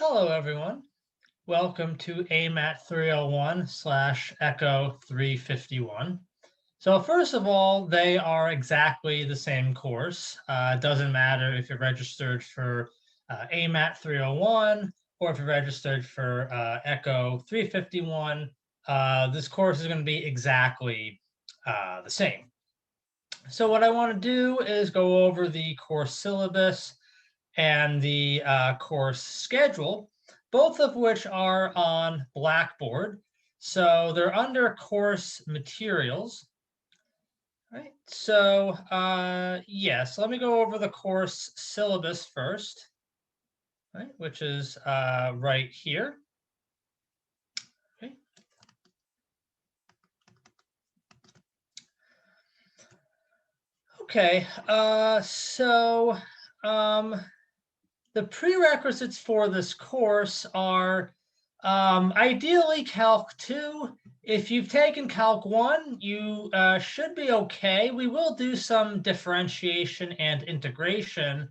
Hello, everyone. Welcome to AMAT 301 slash Echo 351. So first of all, they are exactly the same course. It doesn't matter if you're registered for AMAT 301 or if you're registered for Echo 351. This course is going to be exactly the same. So what I want to do is go over the course syllabus and the course schedule, both of which are on Blackboard. So they're under course materials. Right. So yes, let me go over the course syllabus first, right, which is right here. Okay. Okay. Um, the prerequisites for this course are ideally Calc 2. If you've taken Calc 1, you should be okay. We will do some differentiation and integration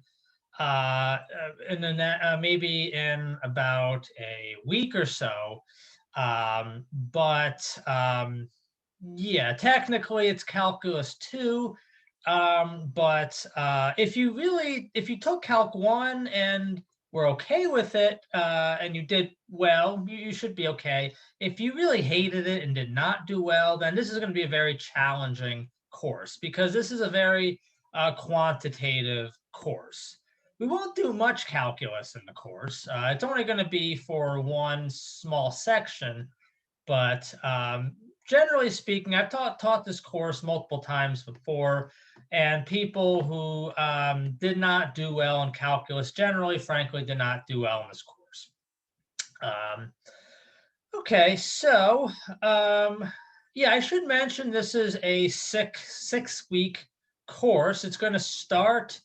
maybe in about a week or so. But yeah, technically it's Calculus 2. But if you took Calc 1 and were okay with it, and you did well, you should be okay. If you really hated it and did not do well, then this is going to be a very challenging course because this is a very quantitative course. We won't do much calculus in the course. It's only going to be for one small section, but generally speaking, I've taught this course multiple times before, and people who did not do well in calculus generally, frankly, did not do well in this course. Um, okay, so yeah, I should mention this is a six-week course. It's going to start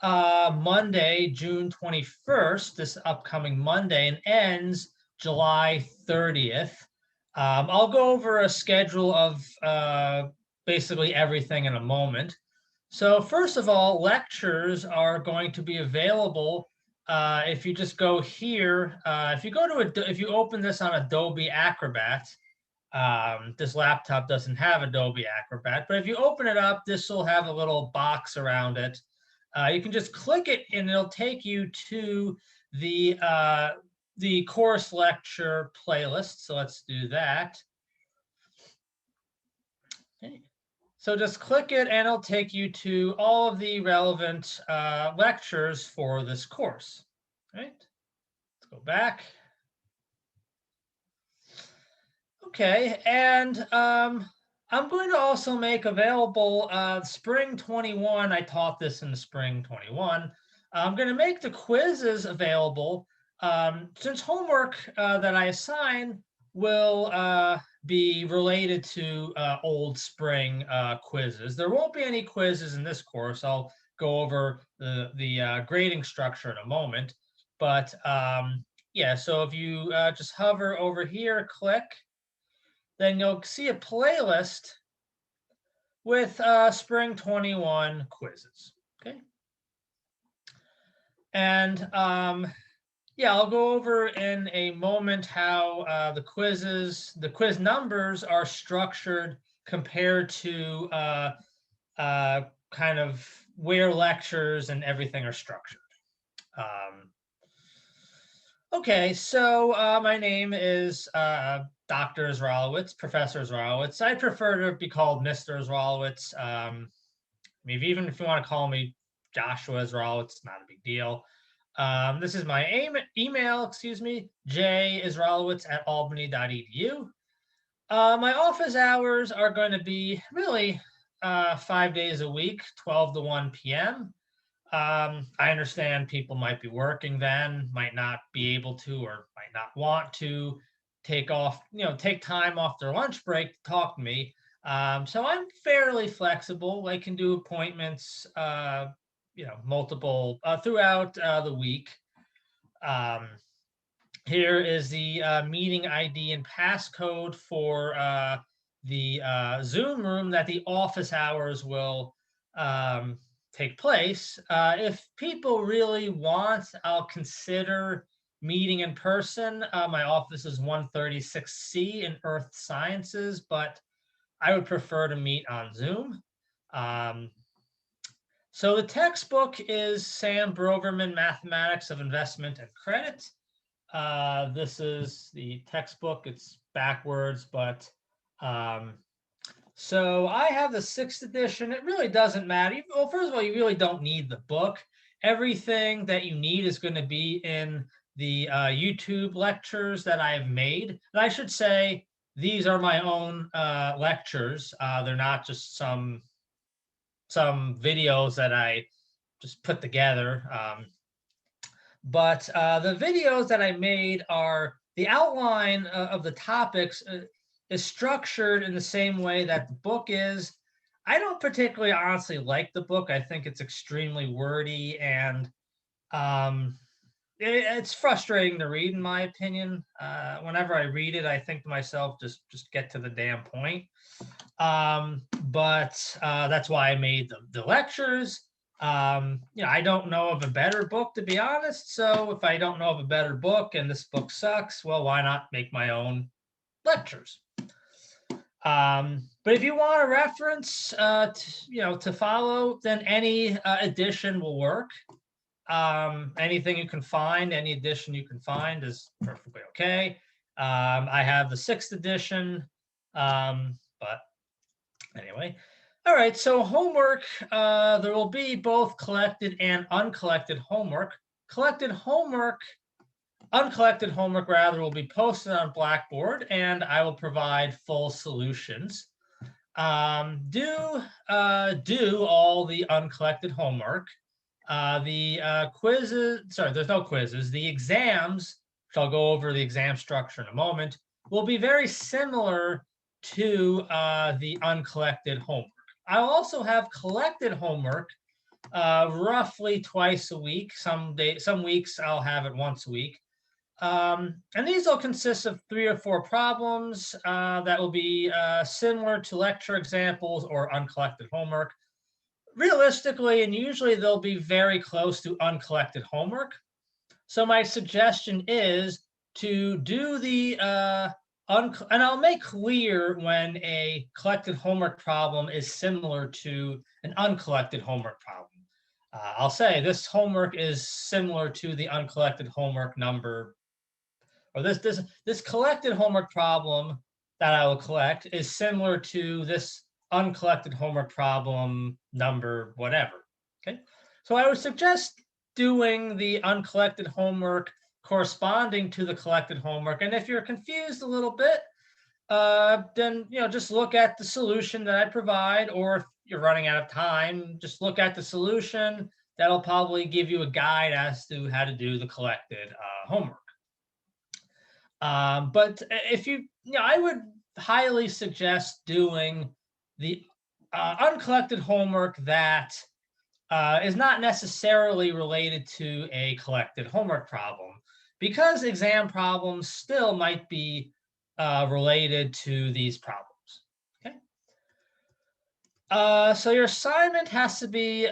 Monday, June 21st, this upcoming Monday, and ends July 30th. I'll go over a schedule of basically everything in a moment. So first of all, lectures are going to be available if you just go here. If you open this on Adobe Acrobat, this laptop doesn't have Adobe Acrobat, but if you open it up, this will have a little box around it. You can just click it and it'll take you to the course lecture playlist. So let's do that. Okay. So just click it and it'll take you to all of the relevant lectures for this course. Right? Let's go back. Okay, and I'm going to also make available Spring 21. I taught this in the Spring 21. I'm going to make the quizzes available since homework that I assign will be related to old spring quizzes. There won't be any quizzes in this course. I'll go over the grading structure in a moment. But yeah, so if you just hover over here, click, then you'll see a playlist with Spring 21 quizzes. Okay. And yeah, I'll go over in a moment how the quiz numbers are structured compared to kind of where lectures and everything are structured. Okay, so my name is Dr. Zralowitz, Professor Zralowitz. I prefer to be called Mr. Zralowitz. Maybe even if you want to call me Joshua Zralowitz, it's not a big deal. This is my email, excuse me, jisralowitz@albany.edu. My office hours are going to be really 5 days a week, 12 to 1 p.m. I understand people might be working then, might not be able to, or might not want to take time off their lunch break to talk to me. So I'm fairly flexible. I can do appointments, multiple throughout the week. Um, Here is the meeting ID and passcode for the Zoom room that the office hours will take place. If people really want, I'll consider meeting in person, my office is 136C in Earth Sciences, but I would prefer to meet on Zoom. Um, so the textbook is Sam Broverman, Mathematics of Investment and Credit. This is the textbook. It's backwards, but so I have the 6th edition. It really doesn't matter. Well, first of all, you really don't need the book. Everything that you need is going to be in the YouTube lectures that I've made. And I should say these are my own lectures. They're not just some videos that I just put together. But the videos that I made are the outline of the topics is structured in the same way that the book is. I don't particularly honestly like the book. I think it's extremely wordy and it's frustrating to read, in my opinion. Whenever I read it, I think to myself, just get to the damn point. But that's why I made the lectures. I don't know of a better book, to be honest. So if I don't know of a better book and this book sucks, well, why not make my own lectures? But if you want a reference, to follow, then any edition will work. Anything you can find, any edition you can find is perfectly okay. I have the 6th edition, but anyway. All right, so homework, there will be both collected and uncollected homework. Uncollected homework rather, will be posted on Blackboard, and I will provide full solutions. Do all the uncollected homework. The quizzes, sorry, there's no quizzes. The exams, which I'll go over the exam structure in a moment, will be very similar to the uncollected homework. I'll also have collected homework roughly twice a week. Some weeks I'll have it once a week. And these will consist of 3 or 4 problems that will be similar to lecture examples or uncollected homework. Realistically, and usually they'll be very close to uncollected homework. So my suggestion is to do the and I'll make clear when a collected homework problem is similar to an uncollected homework problem. I'll say this homework is similar to the uncollected homework number, or this collected homework problem that I will collect is similar to this uncollected homework problem number whatever. Okay, so I would suggest doing the uncollected homework corresponding to the collected homework. And if you're confused a little bit, then just look at the solution that I provide, or if you're running out of time, just look at the solution. That'll probably give you a guide as to how to do the collected homework. But if I would highly suggest doing the uncollected homework that is not necessarily related to a collected homework problem, because exam problems still might be related to these problems. Okay. So your assignment has to be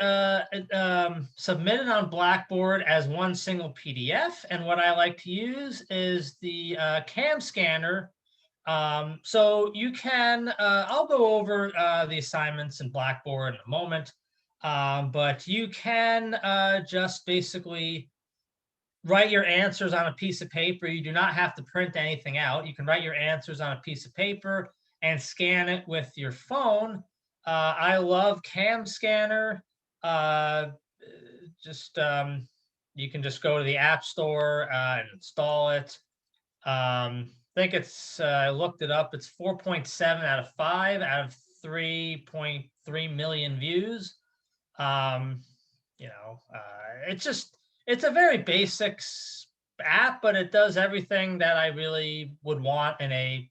submitted on Blackboard as one single PDF. And what I like to use is the CAM scanner. So you can, I'll go over the assignments in Blackboard in a moment, but you can just basically write your answers on a piece of paper. You do not have to print anything out. You can write your answers on a piece of paper and scan it with your phone. I love CAM Scanner. You can just go to the App Store and install it. I think it's, I looked it up, it's 4.7 out of 5 out of 3.3 million views. It's a very basic app, but it does everything that I really would want in a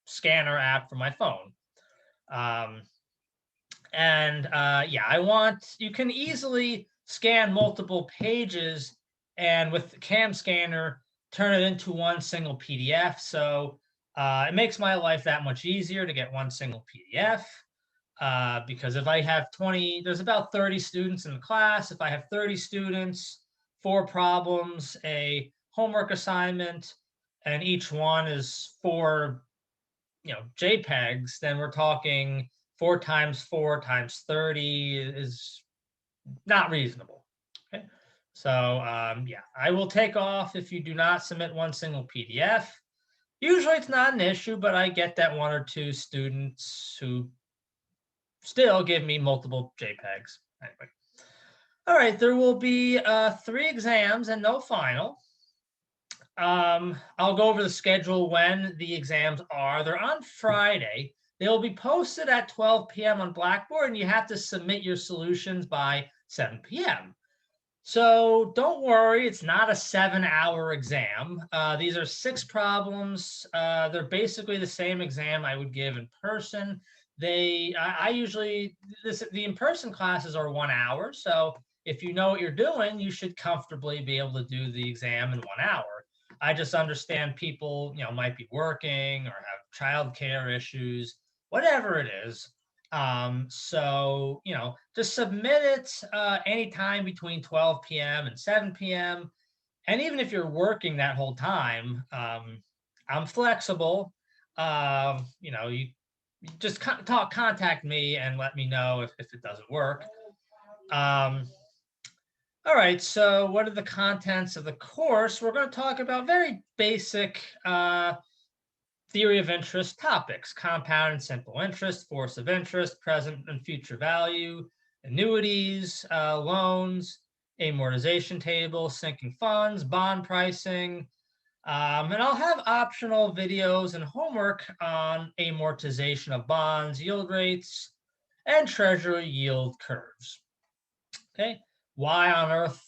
scanner app for my phone. You can easily scan multiple pages, and with the CAM scanner, turn it into one single PDF. So it makes my life that much easier to get one single PDF. Because if I have there's about 30 students in the class. If I have 30 students, 4 problems, a homework assignment and each one is 4, JPEGs, then we're talking 4 times 4 times 30 is not reasonable. Okay. So yeah, I will take off if you do not submit one single PDF. Usually it's not an issue, but I get that 1 or 2 students who still give me multiple JPEGs. Anyway. All right, there will be 3 exams and no final. I'll go over the schedule when the exams are. They're on Friday. They will be posted at 12 p.m. on Blackboard, and you have to submit your solutions by 7 p.m. So don't worry, it's not a 7-hour exam. These are 6 problems. They're basically the same exam I would give in person. I usually, the in-person classes are 1 hour. So if you know what you're doing, you should comfortably be able to do the exam in 1 hour. I just understand people, might be working or have childcare issues, whatever it is. So, just submit it anytime between 12 p.m. and 7 p.m. And even if you're working that whole time, I'm flexible. You just contact me and let me know if it doesn't work. All right, so what are the contents of the course? We're going to talk about very basic theory of interest topics: compound and simple interest, force of interest, present and future value, annuities, loans, amortization table, sinking funds, bond pricing. And I'll have optional videos and homework on amortization of bonds, yield rates, and treasury yield curves. Okay, why on earth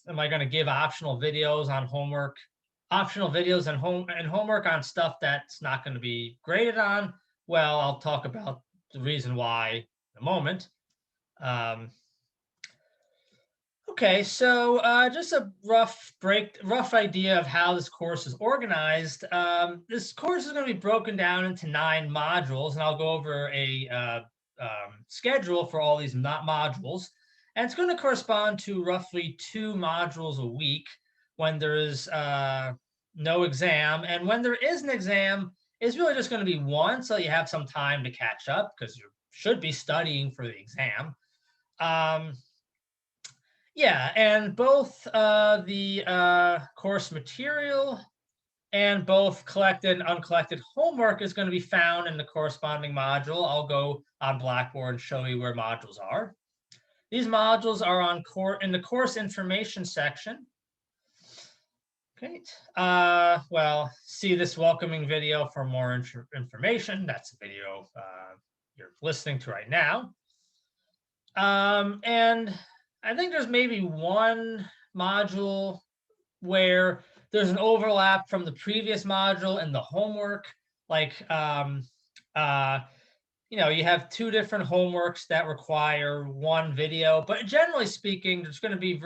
am I going to give optional videos on homework? Optional videos and homework on stuff that's not going to be graded on? Well, I'll talk about the reason why in a moment. Okay, so just a rough idea of how this course is organized. This course is going to be broken down into 9 modules, and I'll go over a schedule for all these modules. And it's going to correspond to roughly 2 modules a week when there is no exam. And when there is an exam, it's really just going to be 1, so you have some time to catch up because you should be studying for the exam. Yeah, and both the course material and both collected and uncollected homework is going to be found in the corresponding module. I'll go on Blackboard and show you where modules are. These modules are in the course information section. Great. Well, see this welcoming video for more information. That's the video you're listening to right now. And I think there's maybe one module where there's an overlap from the previous module and the homework. Like, you have 2 different homeworks that require 1 video, but generally speaking, there's going to be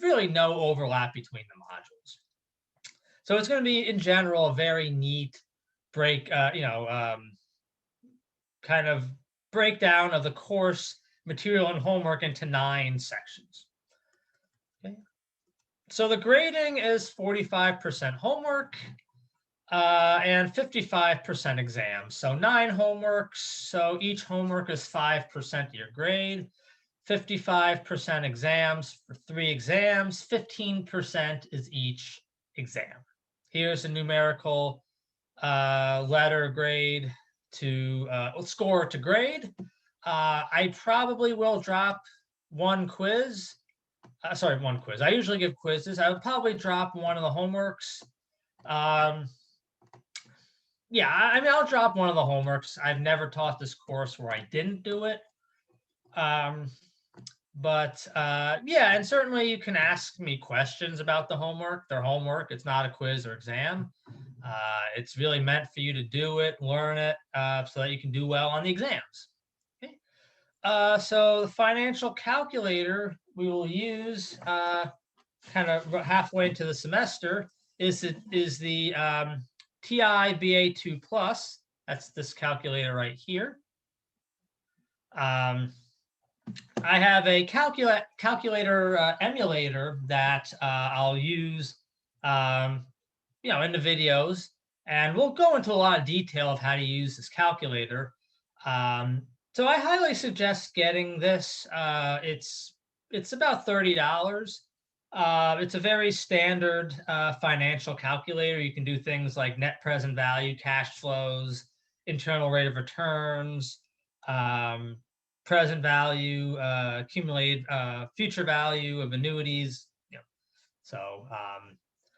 really no overlap between the modules. So it's going to be, in general, a very neat kind of breakdown of the course material and homework into 9 sections. Okay. So the grading is 45% homework and 55% exams. So 9 homeworks. So each homework is 5% of your grade. 55% exams for 3 exams. 15% is each exam. Here's a numerical letter grade to score to grade. I probably will drop 1 quiz. Sorry, 1 quiz. I usually give quizzes. I would probably drop 1 of the homeworks. Yeah, I mean, I'll drop 1 of the homeworks. I've never taught this course where I didn't do it. But yeah, and certainly you can ask me questions about the homework. Their homework, it's not a quiz or exam. It's really meant for you to do it, learn it, so that you can do well on the exams. Okay. So the financial calculator we will use kind of halfway into the semester is the TI-BA2 Plus. That's this calculator right here. I have a calculator emulator that I'll use in the videos, and we'll go into a lot of detail of how to use this calculator. So I highly suggest getting this. It's about $30. It's a very standard financial calculator. You can do things like net present value, cash flows, internal rate of returns, um, present value, accumulated future value of annuities. So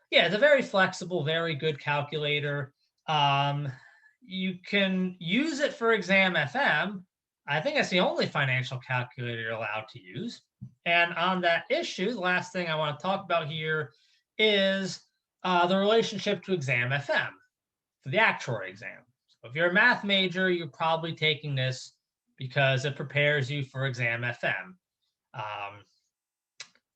yeah, it's a very flexible, very good calculator. Um, you can use it for Exam FM. I think that's the only financial calculator you're allowed to use. And on that issue, the last thing I want to talk about here is the relationship to Exam FM for the actuary exam. So if you're a math major, you're probably taking this because it prepares you for Exam FM.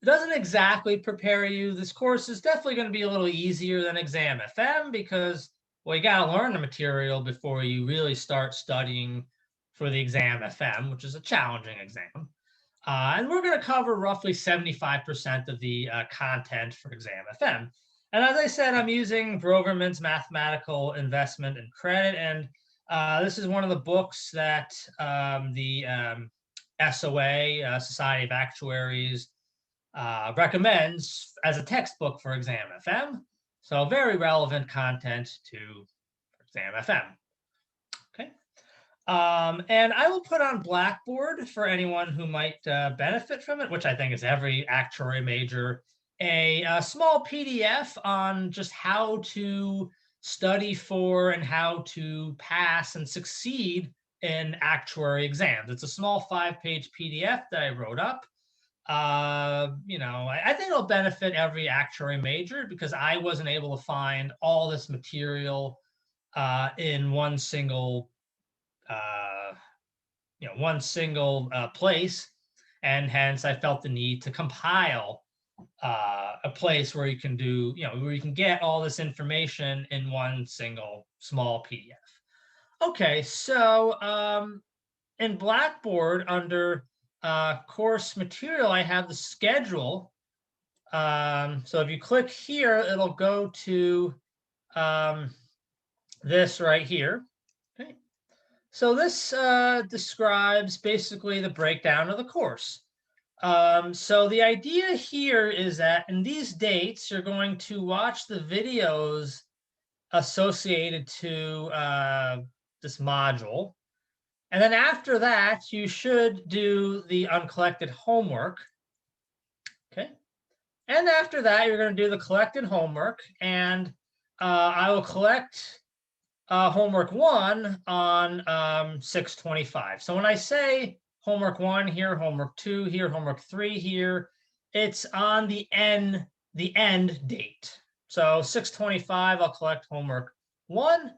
It doesn't exactly prepare you. This course is definitely going to be a little easier than Exam FM because, well, you got to learn the material before you really start studying for the Exam FM, which is a challenging exam. And we're going to cover roughly 75% of the content for Exam FM. And as I said, I'm using Broverman's Mathematical Investment and Credit. And this is one of the books that the SOA, Society of Actuaries, recommends as a textbook for Exam FM. So very relevant content to Exam FM. Okay. And I will put on Blackboard for anyone who might benefit from it, which I think is every actuary major, a small PDF on just how to study for and how to pass and succeed in actuary exams. It's a small 5-page PDF that I wrote up. I think it'll benefit every actuary major because I wasn't able to find all this material in one single place, and hence I felt the need to compile a place where you can do, where you can get all this information in one single small PDF. Okay, so in Blackboard under course material, I have the schedule. So if you click here, it'll go to this right here. Okay. So this describes basically the breakdown of the course. So the idea here is that in these dates, you're going to watch the videos associated to this module. And then after that, you should do the uncollected homework. Okay. And after that, you're going to do the collected homework. And I will collect homework 1 on 6/25. So when I say homework 1 here, homework 2 here, homework 3 here, it's on the end date. So 6/25, I'll collect homework 1.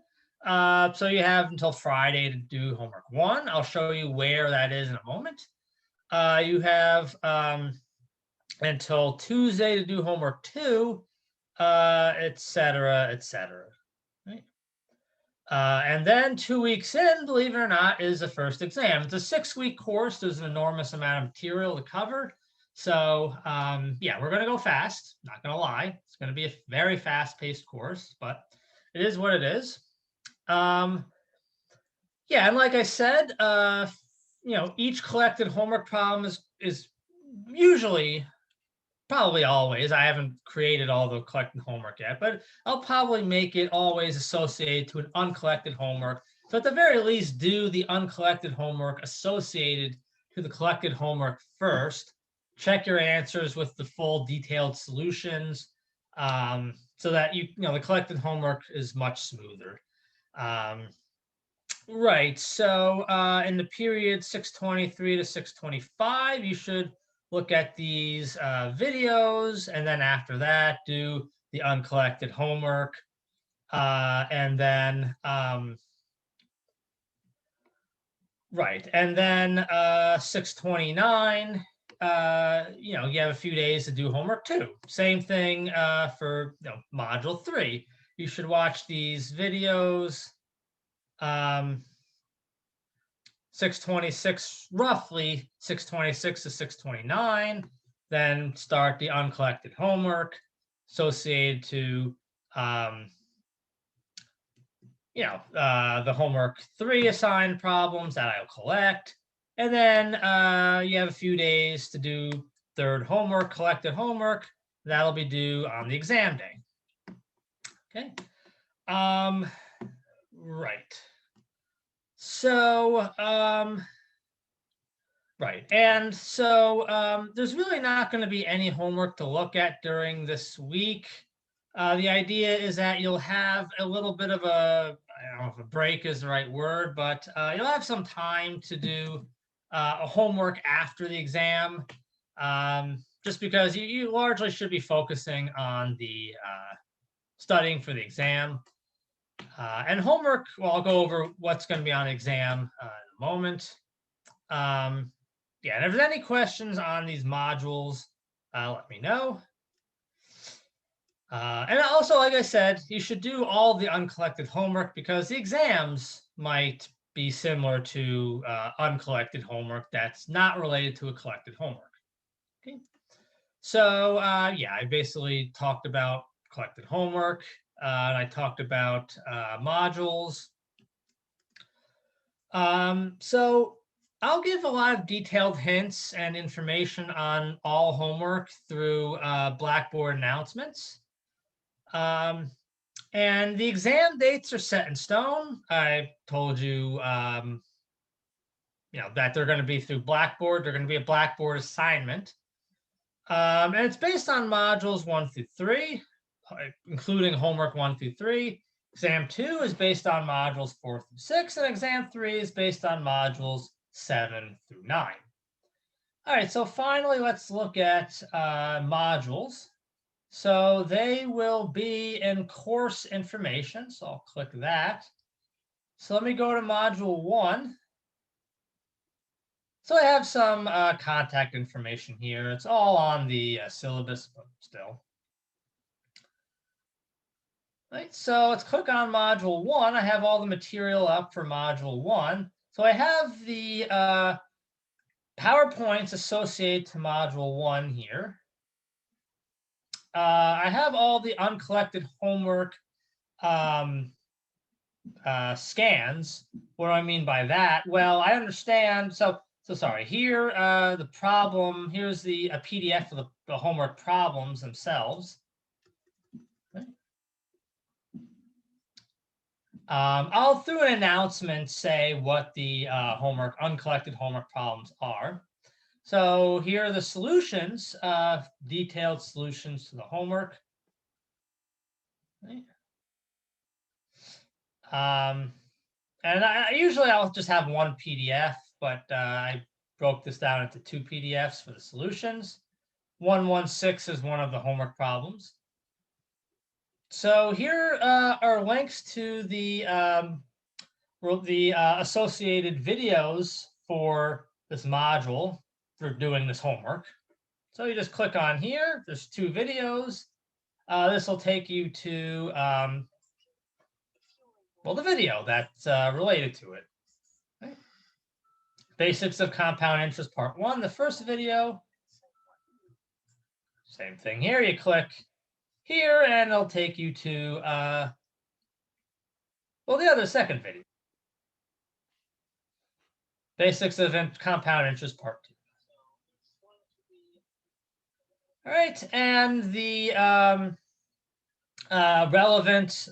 So you have until Friday to do homework 1. I'll show you where that is in a moment. You have until Tuesday to do homework 2, etc., etc. Right? And then 2 weeks in, believe it or not, is the first exam. It's a 6-week course. There's an enormous amount of material to cover. So yeah, we're going to go fast. Not going to lie. It's going to be a very fast-paced course, but it is what it is. Yeah, and like I said, each collected homework problem is usually, probably always, I haven't created all the collected homework yet, but I'll probably make it always associated to an uncollected homework. So at the very least, do the uncollected homework associated to the collected homework first. Check your answers with the full detailed solutions, so that the collected homework is much smoother. Right. So in the period 6/23 to 6/25, you should look at these videos, and then after that, do the uncollected homework, and then right, and then 6/29. You have a few days to do homework 2. Same thing for module 3. You should watch these videos. 6/26, roughly 6/26 to 6/29, then start the uncollected homework. associated to the homework 3 assigned problems that I'll collect. And then you have a few days to do third homework, collected homework. That'll be due on the exam day. Okay. Right. So, right. And so there's really not going to be any homework to look at during this week. The idea is that you'll have a little bit of a, I don't know if a break is the right word, but you'll have some time to do a homework after the exam, just because you largely should be focusing on the studying for the exam. And homework, well, I'll go over what's going to be on the exam in a moment. Yeah, and if there's any questions on these modules, let me know. And also, like I said, you should do all the uncollected homework because the exams might be similar to uncollected homework that's not related to a collected homework. Okay. So yeah, I basically talked about collected homework, and I talked about modules. So I'll give a lot of detailed hints and information on all homework through Blackboard announcements. And the exam dates are set in stone. I told you, that they're going to be through Blackboard. They're going to be a Blackboard assignment. And it's based on modules 1 through 3, including homework 1 through 3. Exam 2 is based on modules 4 through 6, and exam 3 is based on modules 7 through 9. All right, so finally, let's look at modules. So they will be in course information. So I'll click that. So let me go to module 1. So I have some contact information here. It's all on the syllabus, but still. Right, so let's click on module 1. I have all the material up for module 1. So I have the PowerPoints associated to module 1 here. I have all the uncollected homework scans. What do I mean by that? Well, I understand. So sorry. Here, the problem. Here's a PDF of the homework problems themselves. Okay. I'll through an announcement say what the uncollected homework problems are. So here are the solutions, detailed solutions to the homework. Okay. And usually I'll just have one PDF, but I broke this down into 2 PDFs for the solutions. 116 is one of the homework problems. So here are links to the associated videos for this module for doing this homework. So you just click on here. There's 2 videos. This will take you to the video that's related to it. Okay. Basics of compound interest part 1, the first video. Same thing here. You click here and it'll take you to the other second video. Basics of compound interest part 2. All right, and the relevant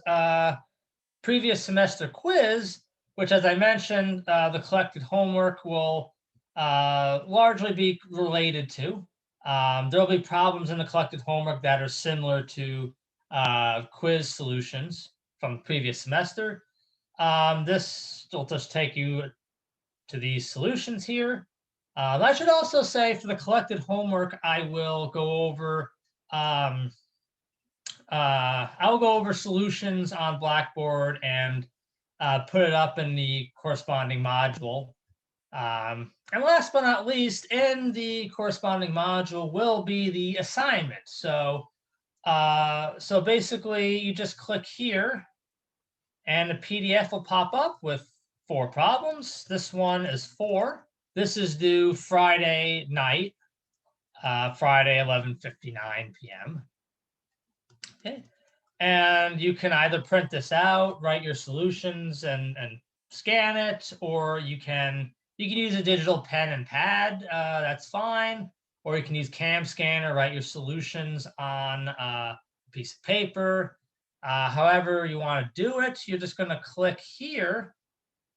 previous semester quiz, which, as I mentioned, the collected homework will largely be related to. There'll be problems in the collected homework that are similar to quiz solutions from the previous semester. This will just take you to these solutions here. I should also say for the collected homework, I will go over I'll go over solutions on Blackboard and put it up in the corresponding module. And last but not least, in the corresponding module will be the assignment. So basically, you just click here, and a PDF will pop up with 4 problems. This one is 4. This is due Friday night, Friday 11:59 p.m. Okay. And you can either print this out, write your solutions and scan it, or you can use a digital pen and pad. That's fine. Or you can use Cam Scanner, write your solutions on a piece of paper. However you want to do it, you're just going to click here,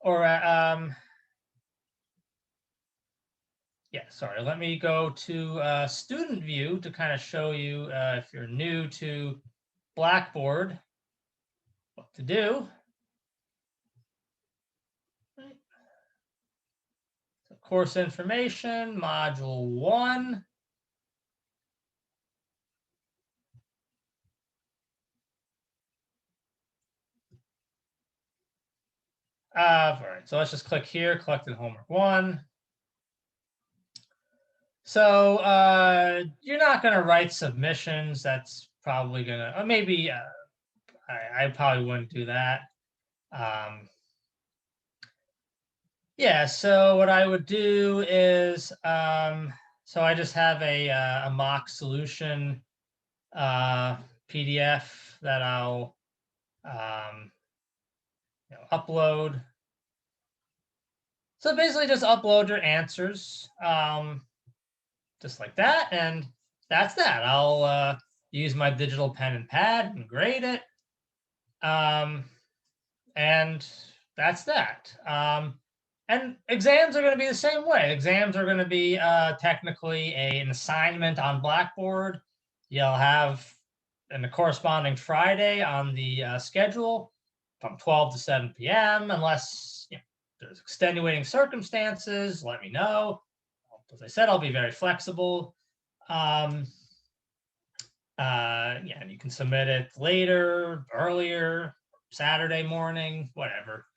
or yeah, sorry. Let me go to student view to kind of show you if you're new to Blackboard what to do. So course information, module 1. All right, so let's just click here, collected homework 1. So you're not going to write submissions. That's probably going to, or maybe I probably wouldn't do that. Yeah, so what I would do is, so I just have a mock solution PDF that I'll upload. So basically just upload your answers, just like that, and that's that. I'll use my digital pen and pad and grade it, and that's that. And exams are going to be the same way. Exams are going to be technically an assignment on Blackboard. You'll have in the corresponding Friday on the schedule from 12 to 7 p.m. Unless there's extenuating circumstances, let me know. As I said, I'll be very flexible. Yeah, and you can submit it later, earlier, Saturday morning, whatever.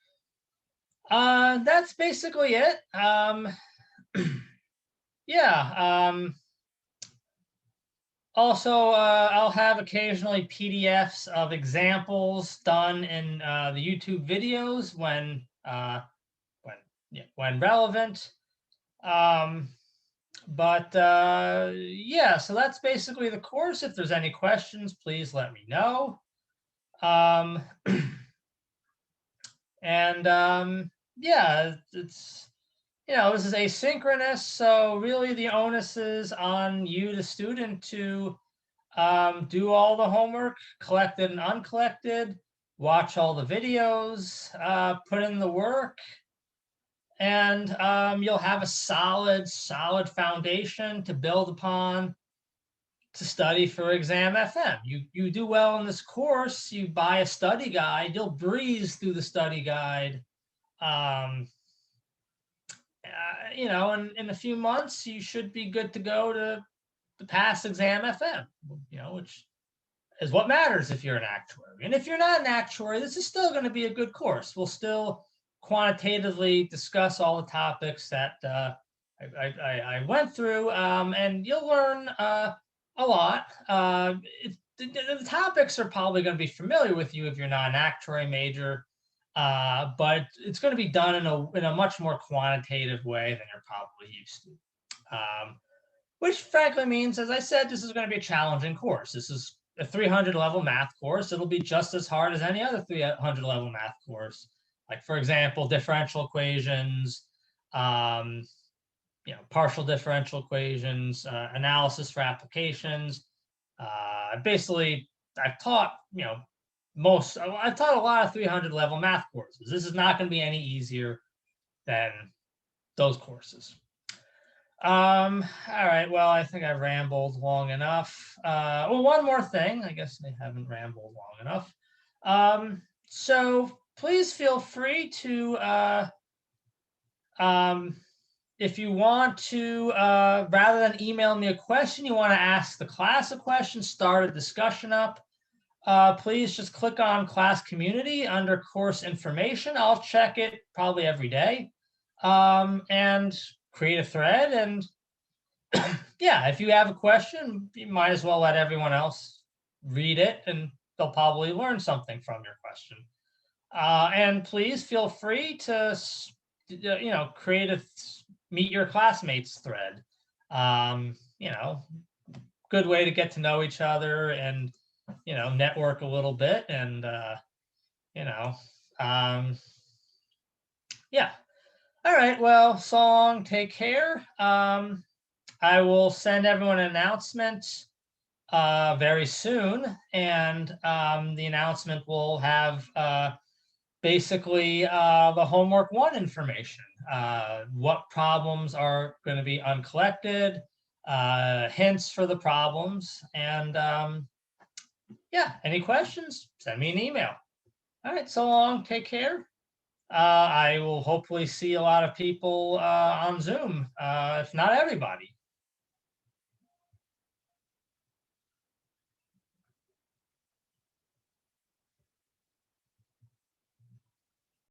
That's basically it. Yeah. Also, I'll have occasionally PDFs of examples done in the YouTube videos when relevant. But yeah, so that's basically the course. If there's any questions, please let me know. And yeah, it's this is asynchronous, so really the onus is on you, the student, to do all the homework, collected and uncollected, watch all the videos, put in the work, and you'll have a solid foundation to build upon to study for exam FM. You do well in this course, you buy a study guide, you'll breeze through the study guide. In a few months, you should be good to go to pass exam FM, which is what matters if you're an actuary. And if you're not an actuary, this is still going to be a good course. We'll still quantitatively discuss all the topics that I went through, and you'll learn a lot. The topics are probably going to be familiar with you if you're not an actuary major. But it's going to be done in a much more quantitative way than you're probably used to. Which frankly means, as I said, this is going to be a challenging course. This is a 300 level math course. It'll be just as hard as any other 300 level math course. Like, for example, differential equations, partial differential equations, analysis for applications. Basically, I've taught, I've taught a lot of 300 level math courses. This is not going to be any easier than those courses. All right, well, I think I rambled long enough. Well, one more thing. I guess I haven't rambled long enough. So please feel free to, if you want to, rather than email me a question, you want to ask the class a question, start a discussion up, please just click on class community under course information. I'll check it probably every day, and create a thread. And yeah, if you have a question, you might as well let everyone else read it, and they'll probably learn something from your question. And please feel free to, create a meet your classmates thread. Good way to get to know each other and network a little bit and, you know, um, yeah. All right. Well, Song, take care. I will send everyone an announcement very soon, and the announcement will have basically the homework one information, what problems are going to be uncollected, hints for the problems, and yeah, any questions, send me an email. All right, so long, take care. I will hopefully see a lot of people on Zoom, if not everybody.